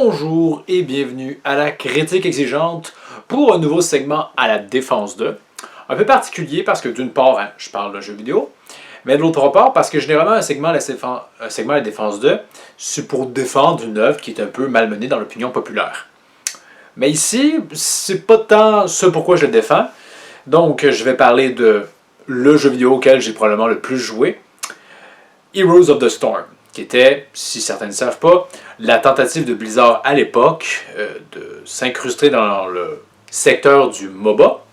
Bonjour et bienvenue à la critique exigeante pour un nouveau segment à la Défense 2. Un peu particulier parce que d'une part, je parle d'un jeu vidéo, mais de l'autre part parce que généralement un segment à la Défense 2, c'est pour défendre une œuvre qui est un peu malmenée dans l'opinion populaire. Mais ici, c'est pas tant ce pourquoi je le défends, donc je vais parler de le jeu vidéo auquel j'ai probablement le plus joué, Heroes of the Storm, qui était, si certains ne savent pas, la tentative de Blizzard à l'époque de s'incruster dans le secteur du MOBA.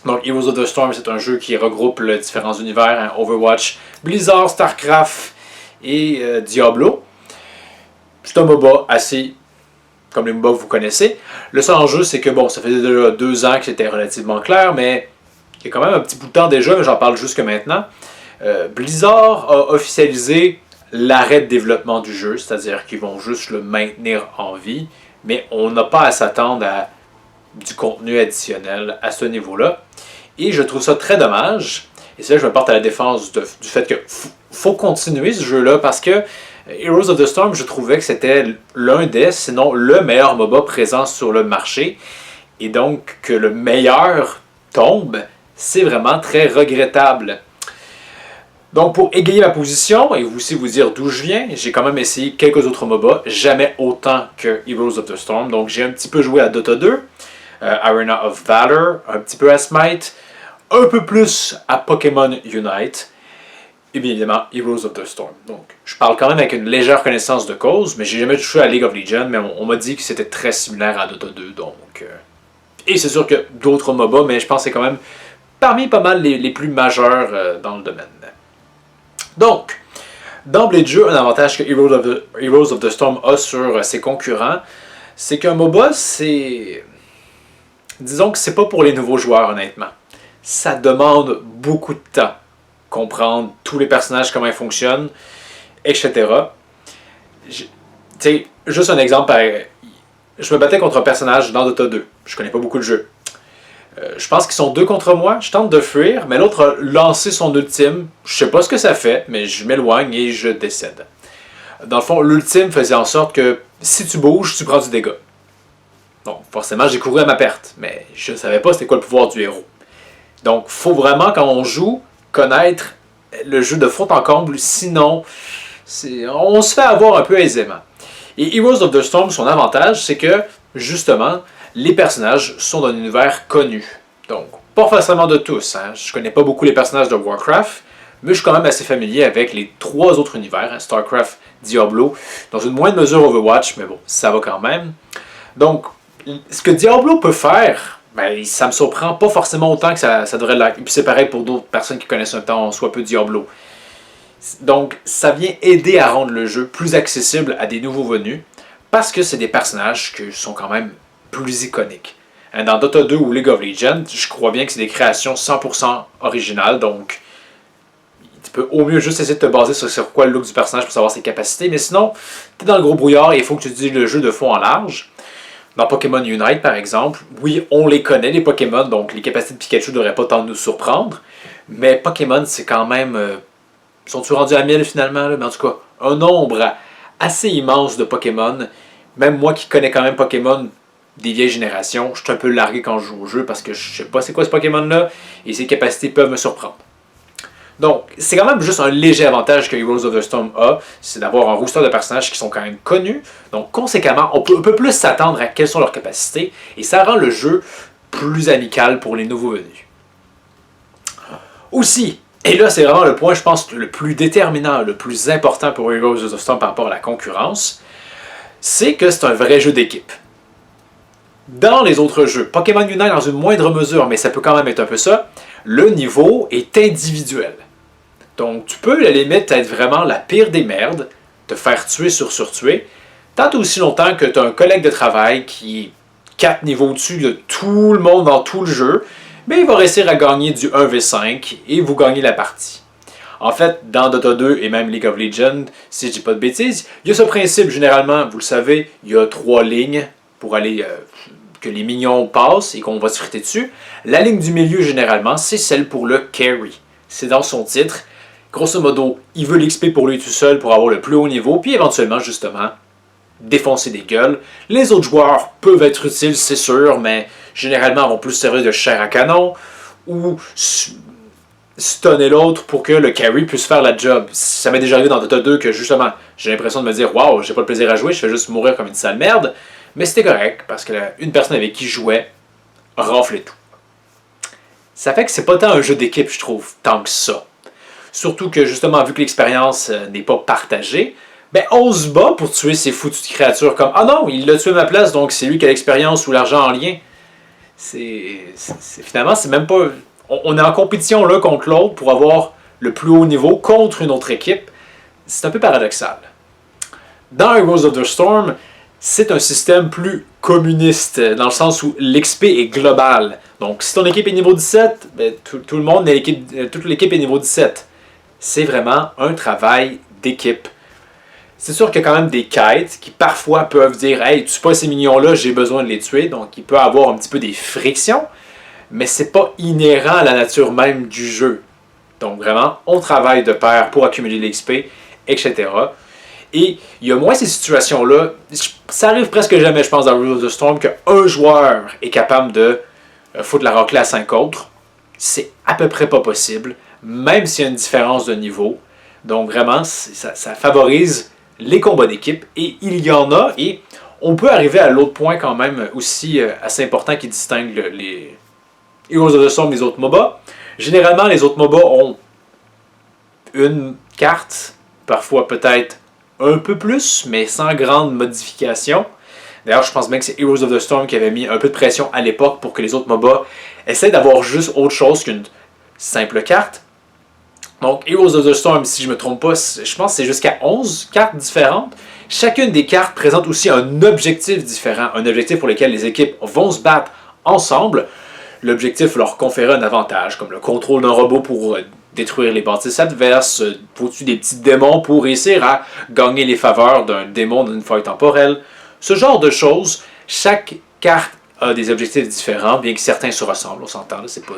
Donc Heroes of the Storm, c'est un jeu qui regroupe les différents univers, Overwatch, Blizzard, StarCraft et Diablo. C'est un MOBA assez comme les MOBA que vous connaissez. Le seul enjeu, c'est que bon, ça faisait déjà 2 ans que c'était relativement clair, mais il y a quand même un petit bout de temps déjà, mais j'en parle jusque maintenant. Blizzard a officialisé l'arrêt de développement du jeu, c'est-à-dire qu'ils vont juste le maintenir en vie, mais on n'a pas à s'attendre à du contenu additionnel à ce niveau-là. Et je trouve ça très dommage, et c'est là que je me porte à la défense du fait que faut continuer ce jeu-là, parce que Heroes of the Storm, je trouvais que c'était l'un des, sinon le meilleur MOBA présent sur le marché, et donc que le meilleur tombe, c'est vraiment très regrettable. Donc, pour égayer ma position et aussi vous dire d'où je viens, j'ai quand même essayé quelques autres MOBA, jamais autant que Heroes of the Storm. Donc, j'ai un petit peu joué à Dota 2, Arena of Valor, un petit peu à Smite, un peu plus à Pokémon Unite, et bien évidemment Heroes of the Storm. Donc, je parle quand même avec une légère connaissance de cause, mais j'ai jamais touché à League of Legends, mais on m'a dit que c'était très similaire à Dota 2, donc... Et c'est sûr que d'autres MOBA, mais je pense que c'est quand même parmi pas mal les plus majeurs dans le domaine. Donc, d'emblée de jeu, un avantage que Heroes of the Storm a sur ses concurrents, c'est qu'un MOBA, c'est... Disons que c'est pas pour les nouveaux joueurs, honnêtement. Ça demande beaucoup de temps. Comprendre tous les personnages, comment ils fonctionnent, etc. Tu sais, juste un exemple, je me battais contre un personnage dans Dota 2. Je connais pas beaucoup de jeux. Je pense qu'ils sont 2 contre moi, je tente de fuir, mais l'autre a lancé son ultime. Je sais pas ce que ça fait, mais je m'éloigne et je décède. Dans le fond, l'ultime faisait en sorte que si tu bouges, tu prends du dégât. Donc forcément, j'ai couru à ma perte, mais je savais pas c'était quoi le pouvoir du héros. Donc faut vraiment, quand on joue, connaître le jeu de fond en comble, sinon on se fait avoir un peu aisément. Et Heroes of the Storm, son avantage, c'est que, justement, les personnages sont d'un univers connu. Donc, pas forcément de tous. Je connais pas beaucoup les personnages de Warcraft, mais je suis quand même assez familier avec les 3 autres univers, StarCraft, Diablo, dans une moindre mesure Overwatch, mais bon, ça va quand même. Donc, ce que Diablo peut faire, ben, ça me surprend pas forcément autant que ça devrait l'être. Et puis c'est pareil pour d'autres personnes qui connaissent un temps soit peu Diablo. Donc, ça vient aider à rendre le jeu plus accessible à des nouveaux venus, parce que c'est des personnages qui sont quand même plus iconiques. Dans Dota 2 ou League of Legends, je crois bien que c'est des créations 100% originales, donc tu peux au mieux juste essayer de te baser sur quoi le look du personnage pour savoir ses capacités, mais sinon, tu es dans le gros brouillard et il faut que tu utilises le jeu de fond en large. Dans Pokémon Unite, par exemple, oui, on les connaît, les Pokémon, donc les capacités de Pikachu ne devraient pas tant nous surprendre, mais Pokémon, c'est quand même... sont-ils rendus à 1000 finalement? Là? Mais en tout cas, un nombre assez immense de Pokémon. Même moi qui connais quand même Pokémon des vieilles générations, je suis un peu largué quand je joue au jeu parce que je sais pas c'est quoi ce Pokémon-là et ses capacités peuvent me surprendre. Donc, c'est quand même juste un léger avantage que Heroes of the Storm a, c'est d'avoir un roster de personnages qui sont quand même connus. Donc, conséquemment, on peut plus s'attendre à quelles sont leurs capacités et ça rend le jeu plus amical pour les nouveaux venus. Aussi, et là, c'est vraiment le point, je pense, le plus déterminant, le plus important pour Heroes of the Storm par rapport à la concurrence, c'est que c'est un vrai jeu d'équipe. Dans les autres jeux, Pokémon Unite dans une moindre mesure, mais ça peut quand même être un peu ça, le niveau est individuel. Donc, tu peux, à la limite, être vraiment la pire des merdes, te faire tuer sur tuer, tant aussi longtemps que tu as un collègue de travail qui est 4 niveaux au-dessus de tout le monde dans tout le jeu, mais il va réussir à gagner du 1v5 et vous gagnez la partie. En fait, dans Dota 2 et même League of Legends, si je dis pas de bêtises, il y a ce principe, généralement, vous le savez, il y a 3 lignes pour aller que les minions passent et qu'on va se friter dessus. La ligne du milieu, généralement, c'est celle pour le carry. C'est dans son titre. Grosso modo, il veut l'XP pour lui tout seul pour avoir le plus haut niveau, puis éventuellement, justement, défoncer des gueules. Les autres joueurs peuvent être utiles, c'est sûr, mais généralement vont plus servir de chair à canon ou stunner l'autre pour que le carry puisse faire la job. Ça m'est déjà arrivé dans Dota 2 que justement, j'ai l'impression de me dire waouh, j'ai pas le plaisir à jouer, je fais juste mourir comme une sale merde. Mais c'était correct parce que une personne avec qui je jouais raflait tout. Ça fait que c'est pas tant un jeu d'équipe, je trouve, tant que ça. Surtout que justement, vu que l'expérience n'est pas partagée, ben on se bat pour tuer ces foutues créatures comme ah non, il l'a tué à ma place, donc c'est lui qui a l'expérience ou l'argent en lien. Finalement, c'est même pas. On est en compétition l'un contre l'autre pour avoir le plus haut niveau contre une autre équipe. C'est un peu paradoxal. Dans Heroes of the Storm, c'est un système plus communiste, dans le sens où l'XP est global. Donc, si ton équipe est niveau 17, ben, tout le monde, toute l'équipe est niveau 17. C'est vraiment un travail d'équipe. C'est sûr qu'il y a quand même des quêtes qui parfois peuvent dire « Hey, tue pas ces minions-là, j'ai besoin de les tuer ». Donc, il peut y avoir un petit peu des frictions, mais c'est pas inhérent à la nature même du jeu. Donc, vraiment, on travaille de pair pour accumuler l'XP, etc. Et il y a moins ces situations-là. Ça arrive presque jamais, je pense, dans Heroes of the Storm, qu'un joueur est capable de foutre la raclée à 5 autres. C'est à peu près pas possible, même s'il y a une différence de niveau. Donc, vraiment, ça favorise les combats d'équipe, et il y en a, et on peut arriver à l'autre point quand même aussi assez important qui distingue les Heroes of the Storm des autres MOBA. Généralement, les autres MOBA ont une carte, parfois peut-être un peu plus, mais sans grande modification. D'ailleurs, je pense bien que c'est Heroes of the Storm qui avait mis un peu de pression à l'époque pour que les autres MOBA essaient d'avoir juste autre chose qu'une simple carte. Donc, Heroes of the Storm, si je ne me trompe pas, je pense que c'est jusqu'à 11 cartes différentes. Chacune des cartes présente aussi un objectif différent, un objectif pour lequel les équipes vont se battre ensemble. L'objectif leur conférer un avantage, comme le contrôle d'un robot pour détruire les bâtisses adverses, tuer des petits démons pour réussir à gagner les faveurs d'un démon d'une faille temporelle. Ce genre de choses, chaque carte a des objectifs différents, bien que certains se ressemblent, on s'entend, c'est pas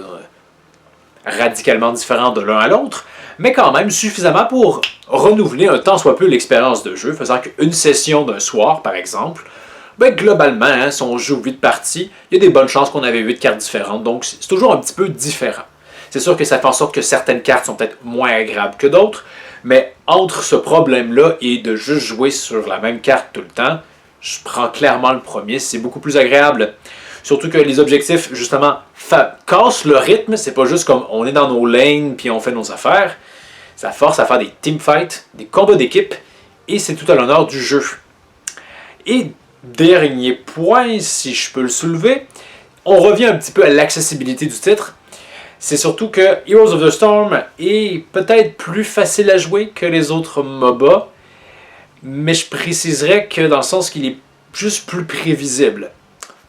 radicalement différent de l'un à l'autre, mais quand même suffisamment pour renouveler un tant soit peu l'expérience de jeu, faisant qu'une session d'un soir, par exemple, ben globalement, hein, si on joue 8 parties, il y a des bonnes chances qu'on avait 8 cartes différentes, donc c'est toujours un petit peu différent. C'est sûr que ça fait en sorte que certaines cartes sont peut-être moins agréables que d'autres, mais entre ce problème-là et de juste jouer sur la même carte tout le temps, je prends clairement le premier, c'est beaucoup plus agréable. Surtout que les objectifs, justement, cassent le rythme. C'est pas juste comme on est dans nos lanes puis on fait nos affaires. Ça force à faire des teamfights, des combats d'équipe, et c'est tout à l'honneur du jeu. Et dernier point, si je peux le soulever, on revient un petit peu à l'accessibilité du titre. C'est surtout que Heroes of the Storm est peut-être plus facile à jouer que les autres MOBA, mais je préciserais que dans le sens qu'il est juste plus prévisible.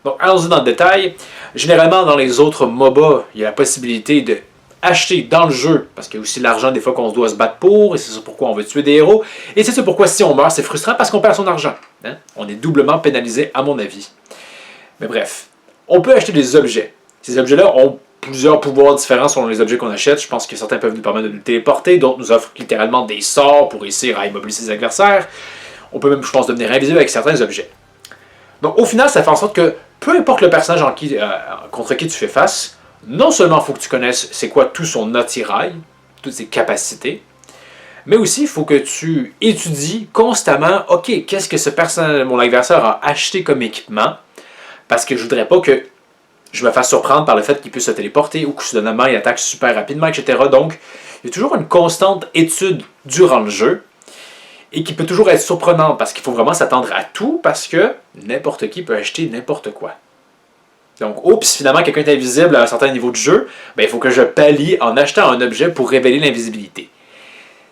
Donc, allons-y dans le détail. Généralement, dans les autres MOBA, il y a la possibilité de acheter dans le jeu, parce qu'il y a aussi l'argent des fois qu'on doit se battre pour, et c'est ça pourquoi on veut tuer des héros, et c'est ça pourquoi si on meurt, c'est frustrant parce qu'on perd son argent. Hein? On est doublement pénalisé, à mon avis. Mais bref, on peut acheter des objets. Ces objets-là ont plusieurs pouvoirs différents selon les objets qu'on achète. Je pense que certains peuvent nous permettre de nous téléporter, d'autres nous offrent littéralement des sorts pour réussir à immobiliser ses adversaires. On peut même, je pense, devenir invisible avec certains objets. Donc, au final, ça fait en sorte que peu importe le personnage contre qui tu fais face, non seulement il faut que tu connaisses c'est quoi tout son attirail, toutes ses capacités, mais aussi il faut que tu étudies constamment, ok, qu'est-ce que ce personnage, mon adversaire a acheté comme équipement, parce que je voudrais pas que je me fasse surprendre par le fait qu'il puisse se téléporter ou que soudainement il attaque super rapidement, etc. Donc, il y a toujours une constante étude durant le jeu, et qui peut toujours être surprenante parce qu'il faut vraiment s'attendre à tout parce que n'importe qui peut acheter n'importe quoi. Donc, oups, finalement, quelqu'un est invisible à un certain niveau de jeu, ben, il faut que je pallie en achetant un objet pour révéler l'invisibilité.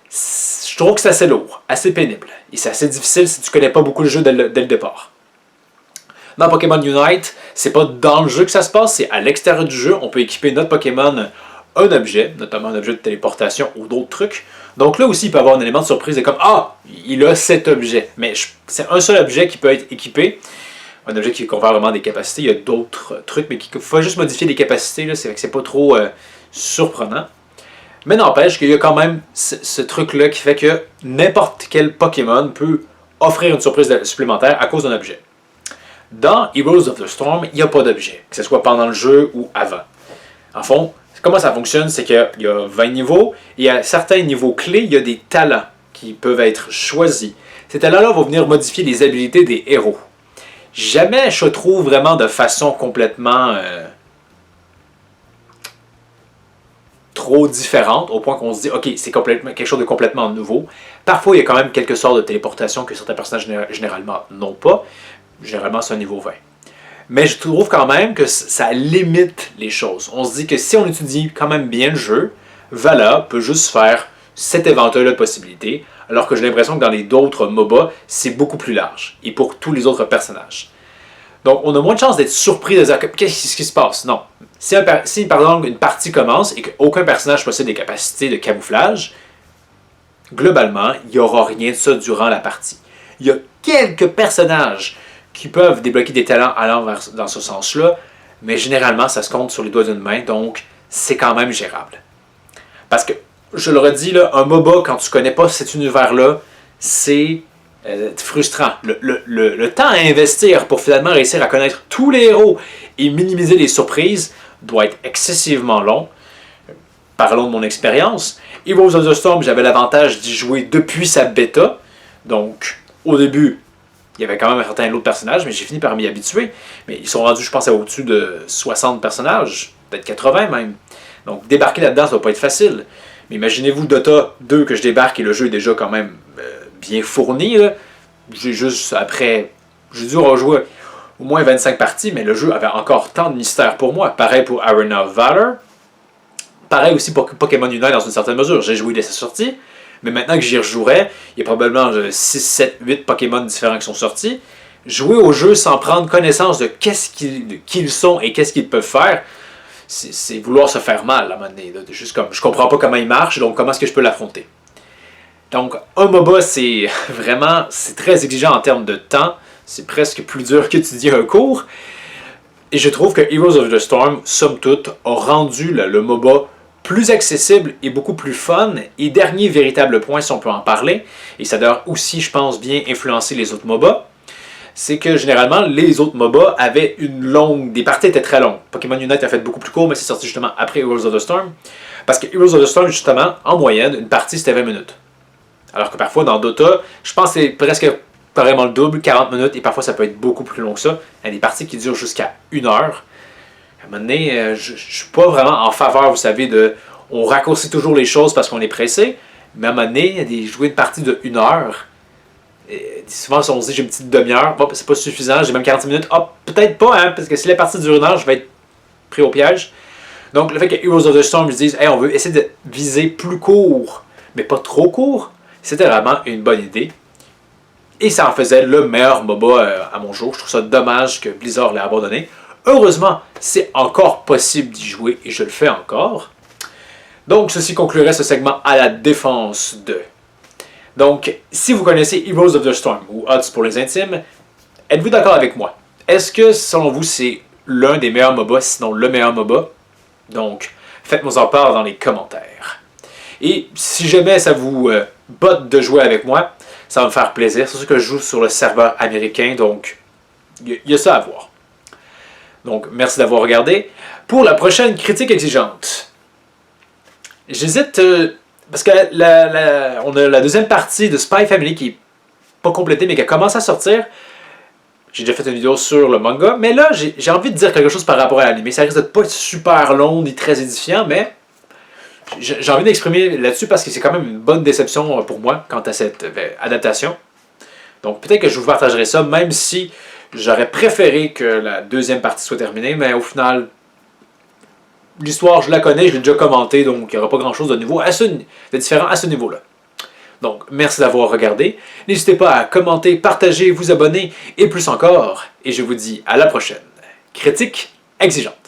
Je trouve que c'est assez lourd, assez pénible, et c'est assez difficile si tu connais pas beaucoup le jeu dès le départ. Dans Pokémon Unite, c'est pas dans le jeu que ça se passe, c'est à l'extérieur du jeu, on peut équiper notre Pokémon un objet, notamment un objet de téléportation ou d'autres trucs. Donc là aussi, il peut y avoir un élément de surprise, comme « Ah, il a cet objet ». Mais c'est un seul objet qui peut être équipé, un objet qui confère vraiment des capacités. Il y a d'autres trucs, mais il faut juste modifier les capacités, là, c'est pas trop surprenant. Mais n'empêche qu'il y a quand même ce truc-là qui fait que n'importe quel Pokémon peut offrir une surprise supplémentaire à cause d'un objet. Dans Heroes of the Storm, il n'y a pas d'objet, que ce soit pendant le jeu ou avant. En fond, comment ça fonctionne, c'est qu'il y a 20 niveaux, et à certains niveaux clés, il y a des talents qui peuvent être choisis. Ces talents-là vont venir modifier les habiletés des héros. Jamais je trouve vraiment de façon complètement trop différente, au point qu'on se dit, ok, c'est quelque chose de complètement nouveau. Parfois, il y a quand même quelques sortes de téléportation que certains personnages généralement n'ont pas. Généralement, c'est un niveau 20. Mais je trouve quand même que ça limite les choses. On se dit que si on étudie quand même bien le jeu, Vala peut juste faire cet éventail de possibilités, alors que j'ai l'impression que dans les d'autres MOBA, c'est beaucoup plus large, et pour tous les autres personnages. Donc, on a moins de chances d'être surpris de dire qu'est-ce qui se passe. Non. Si par exemple une partie commence et qu'aucun personnage possède des capacités de camouflage, globalement, il n'y aura rien de ça durant la partie. Il y a quelques personnages qui peuvent débloquer des talents allant dans ce sens-là, mais généralement, ça se compte sur les doigts d'une main, donc c'est quand même gérable. Parce que, je le redis, là, un MOBA, quand tu ne connais pas cet univers-là, c'est frustrant. Le temps à investir pour finalement réussir à connaître tous les héros et minimiser les surprises doit être excessivement long. Parlons de mon expérience. Heroes of the Storm, j'avais l'avantage d'y jouer depuis sa bêta. Donc, au début, il y avait quand même un certain lot de personnages, mais j'ai fini par m'y habituer. Mais ils sont rendus, je pense, à au-dessus de 60 personnages, peut-être 80 même. Donc, débarquer là-dedans, ça va pas être facile. Mais imaginez-vous Dota 2 que je débarque et le jeu est déjà quand même bien fourni. J'ai dû rejouer au moins 25 parties, mais le jeu avait encore tant de mystères pour moi. Pareil pour Arena of Valor. Pareil aussi pour Pokémon Unite dans une certaine mesure. J'ai joué dès sa sortie, mais maintenant que j'y rejouerais, il y a probablement 6, 7, 8 Pokémon différents qui sont sortis. Jouer au jeu sans prendre connaissance de qui ils sont et qu'est-ce qu'ils peuvent faire, c'est vouloir se faire mal à un moment donné. Juste comme, je comprends pas comment il marche, donc comment est-ce que je peux l'affronter? Donc, un MOBA, c'est très exigeant en termes de temps. C'est presque plus dur qu'étudier un cours. Et je trouve que Heroes of the Storm, somme toute, a rendu le MOBA plus accessible et beaucoup plus fun. Et dernier véritable point, si on peut en parler, et ça doit aussi, je pense, bien influencer les autres MOBA, c'est que généralement, les autres MOBA avaient des parties étaient très longues. Pokémon Unite a fait beaucoup plus court, mais c'est sorti justement après Heroes of the Storm. Parce que Heroes of the Storm, justement, en moyenne, une partie c'était 20 minutes. Alors que parfois, dans Dota, je pense que c'est presque carrément le double, 40 minutes, et parfois ça peut être beaucoup plus long que ça. Il y a des parties qui durent jusqu'à 1 heure. À un moment donné, je ne suis pas vraiment en faveur, vous savez, on raccourcit toujours les choses parce qu'on est pressé, mais à un moment donné, jouer une partie de 1 heure, et souvent on se dit j'ai une petite demi-heure, bon, c'est pas suffisant, j'ai même 40 minutes, peut-être pas, hein, parce que si la partie dure 1 heure, je vais être pris au piège. Donc le fait que Heroes of the Storm ils disent on veut essayer de viser plus court, mais pas trop court, c'était vraiment une bonne idée. Et ça en faisait le meilleur MOBA à mon jour. Je trouve ça dommage que Blizzard l'ait abandonné. Heureusement, c'est encore possible d'y jouer et je le fais encore. Donc, ceci conclurait ce segment à la défense de. Donc, si vous connaissez Heroes of the Storm ou Odds pour les intimes, êtes-vous d'accord avec moi? Est-ce que, selon vous, c'est l'un des meilleurs MOBA, sinon le meilleur MOBA? Donc, faites-moi en part dans les commentaires. Et si jamais ça vous botte de jouer avec moi, ça va me faire plaisir. C'est sûr que je joue sur le serveur américain, donc il y a ça à voir. Donc, merci d'avoir regardé. Pour la prochaine critique exigeante, j'hésite, parce que on a la deuxième partie de Spy Family qui n'est pas complétée, mais qui a commencé à sortir. J'ai déjà fait une vidéo sur le manga, mais là, j'ai envie de dire quelque chose par rapport à l'anime. Ça risque de pas être super long ni très édifiant, mais j'ai envie d'exprimer là-dessus parce que c'est quand même une bonne déception pour moi quant à cette adaptation. Donc peut-être que je vous partagerai ça, même si j'aurais préféré que la deuxième partie soit terminée, mais au final, l'histoire, je la connais, je l'ai déjà commentée, donc il n'y aura pas grand-chose de différent à ce niveau-là. Donc, merci d'avoir regardé. N'hésitez pas à commenter, partager, vous abonner et plus encore. Et je vous dis à la prochaine. Critique exigeante.